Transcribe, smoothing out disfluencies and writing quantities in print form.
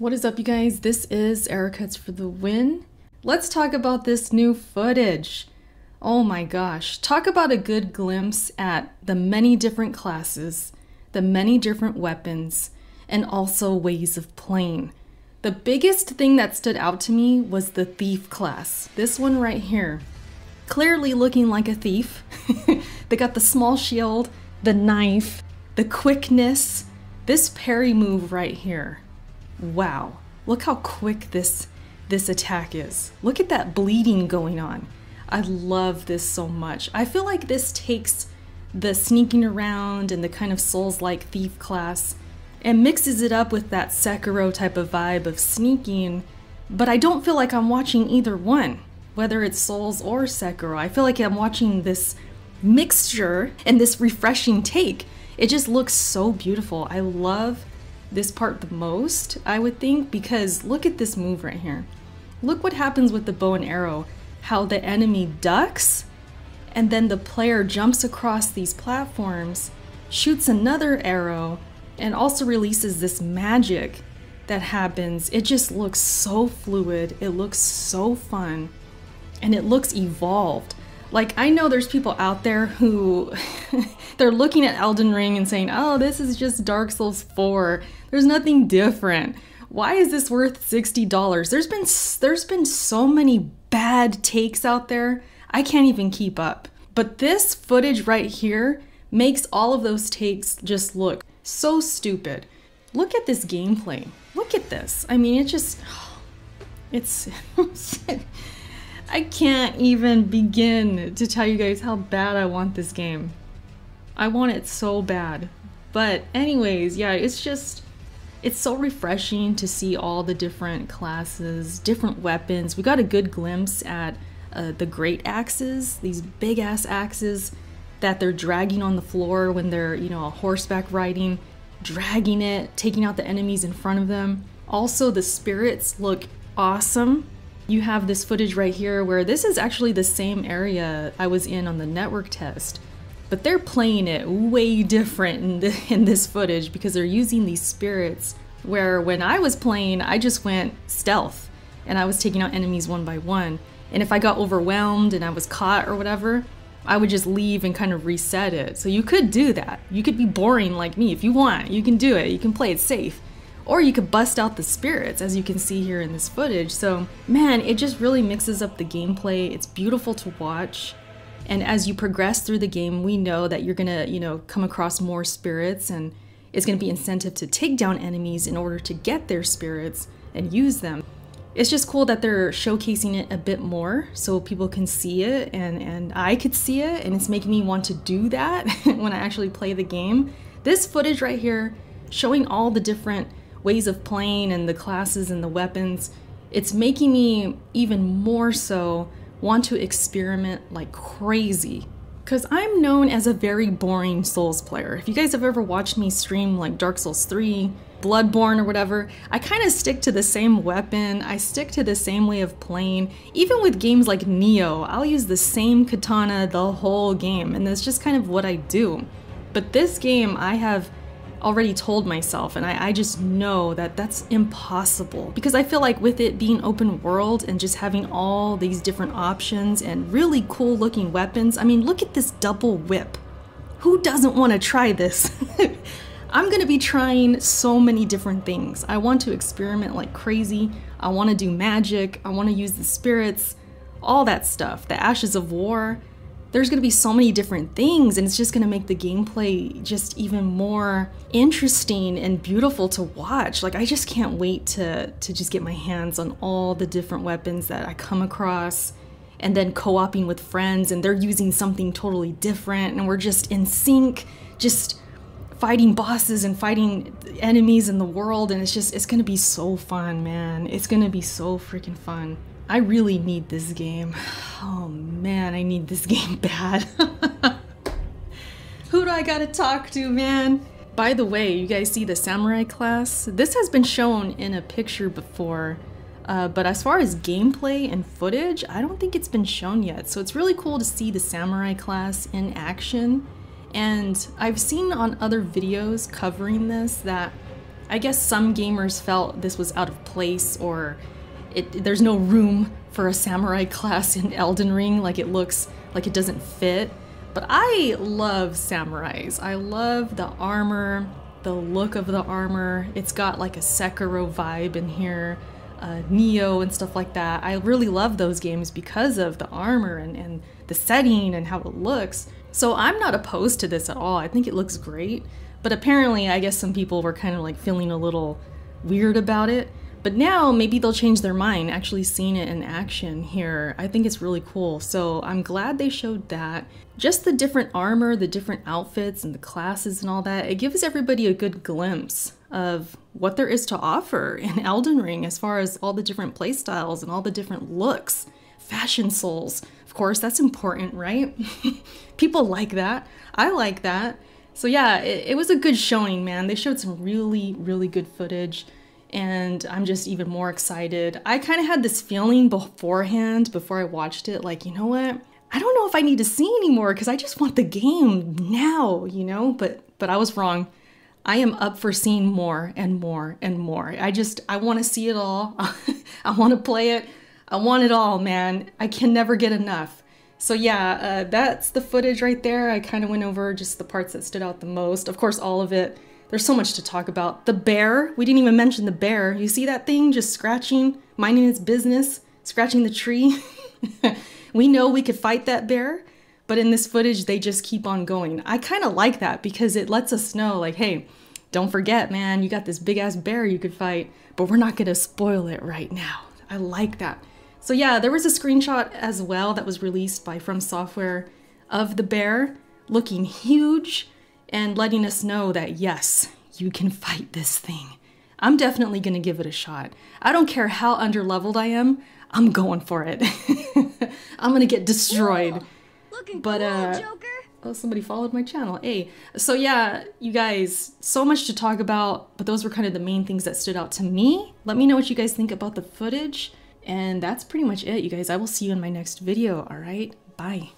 What is up, you guys? This is Erica's for the win. Let's talk about this new footage. Oh my gosh, talk about a good glimpse at the many different classes, the many different weapons, and also ways of playing. The biggest thing that stood out to me was the thief class. This one right here. Clearly looking like a thief. They got the small shield, the knife, the quickness, this parry move right here. Wow, look how quick this attack is. Look at that bleeding going on. I love this so much. I feel like this takes the sneaking around and the kind of Souls-like thief class and mixes it up with that Sekiro type of vibe of sneaking, but I don't feel like I'm watching either one, whether it's Souls or Sekiro. I feel like I'm watching this mixture and this refreshing take. It just looks so beautiful. I love this part the most, I would think, because look at this move right here. Look what happens with the bow and arrow, how the enemy ducks, and then the player jumps across these platforms, shoots another arrow, and also releases this magic that happens. It just looks so fluid, it looks so fun, and it looks evolved. Like, I know there's people out there who they're looking at Elden Ring and saying, oh, this is just Dark Souls 4. There's nothing different. Why is this worth $60? There's been so many bad takes out there. I can't even keep up. But this footage right here makes all of those takes just look so stupid. Look at this gameplay. Look at this. I mean, it's I can't even begin to tell you guys how bad I want this game. I want it so bad. But anyways, yeah, it's so refreshing to see all the different classes, different weapons. We got a good glimpse at the great axes, these big ass axes that they're dragging on the floor when they're, you know, horseback riding, dragging it, taking out the enemies in front of them. Also, the spirits look awesome. You have this footage right here where this is actually the same area I was in on the network test, but they're playing it way different in this footage because they're using these spirits, where when I was playing, I just went stealth and I was taking out enemies one by one. And if I got overwhelmed and I was caught or whatever, I would just leave and kind of reset it. So you could do that. You could be boring like me if you want. You can do it. You can play it safe. Or you could bust out the spirits, as you can see here in this footage. So, man, it just really mixes up the gameplay. It's beautiful to watch. And as you progress through the game, we know that you're gonna, you know, come across more spirits, and it's gonna be incentive to take down enemies in order to get their spirits and use them. It's just cool that they're showcasing it a bit more so people can see it and I could see it, and it's making me want to do that when I actually play the game. This footage right here, showing all the different ways of playing and the classes and the weapons, it's making me even more so want to experiment like crazy. Because I'm known as a very boring Souls player. If you guys have ever watched me stream like Dark Souls 3, Bloodborne or whatever, I kind of stick to the same weapon, I stick to the same way of playing. Even with games like Neo, I'll use the same katana the whole game, and that's just kind of what I do. But this game, I have already told myself, and I just know that that's impossible, because I feel like with it being open world and just having all these different options and really cool looking weapons, I mean, look at this double whip. Who doesn't want to try this? I'm gonna be trying so many different things. I want to experiment like crazy. I want to do magic. I want to use the spirits, all that stuff, the Ashes of War. There's going to be so many different things, and it's just going to make the gameplay just even more interesting and beautiful to watch. Like, I just can't wait to just get my hands on all the different weapons that I come across, and then co-oping with friends, and they're using something totally different, and we're just in sync, just fighting bosses and fighting enemies in the world, and it's going to be so fun, man. It's going to be so freaking fun. I really need this game. Oh man, I need this game bad. Who do I gotta talk to, man? By the way, you guys see the samurai class? This has been shown in a picture before, but as far as gameplay and footage, I don't think it's been shown yet. So it's really cool to see the samurai class in action. And I've seen on other videos covering this that I guess some gamers felt this was out of place, or there's no room for a samurai class in Elden Ring, like it looks like it doesn't fit. But I love samurais. I love the armor, the look of the armor. It's got like a Sekiro vibe in here, Neo and stuff like that. I really love those games because of the armor and the setting and how it looks. So I'm not opposed to this at all. I think it looks great. But apparently, I guess some people were kind of like feeling a little weird about it. But now maybe they'll change their mind, actually seeing it in action here. I think it's really cool. So I'm glad they showed that. Just the different armor, the different outfits and the classes and all that, it gives everybody a good glimpse of what there is to offer in Elden Ring as far as all the different playstyles and all the different looks. Fashion souls, of course, that's important, right? People like that. I like that. So yeah, it was a good showing, man. They showed some really, really good footage. And I'm just even more excited. I kind of had this feeling beforehand, before I watched it, like, you know what? I don't know if I need to see anymore because I just want the game now, you know? But I was wrong. I am up for seeing more and more and more. I want to see it all. I want to play it. I want it all, man. I can never get enough. So yeah, that's the footage right there. I kind of went over just the parts that stood out the most. Of course, all of it. There's so much to talk about. The bear, we didn't even mention the bear. You see that thing just scratching, minding its business, scratching the tree? We know we could fight that bear, but in this footage, they just keep on going. I kind of like that because it lets us know, like, hey, don't forget, man, you got this big ass bear you could fight, but we're not gonna spoil it right now. I like that. So yeah, there was a screenshot as well that was released by From Software of the bear looking huge, and letting us know that, yes, you can fight this thing. I'm definitely going to give it a shot. I don't care how underleveled I am, I'm going for it. I'm going to get destroyed. Cool. Looking but, cool, Joker. Oh, somebody followed my channel. Hey, so yeah, you guys, so much to talk about, but those were kind of the main things that stood out to me. Let me know what you guys think about the footage, and that's pretty much it, you guys. I will see you in my next video, all right? Bye.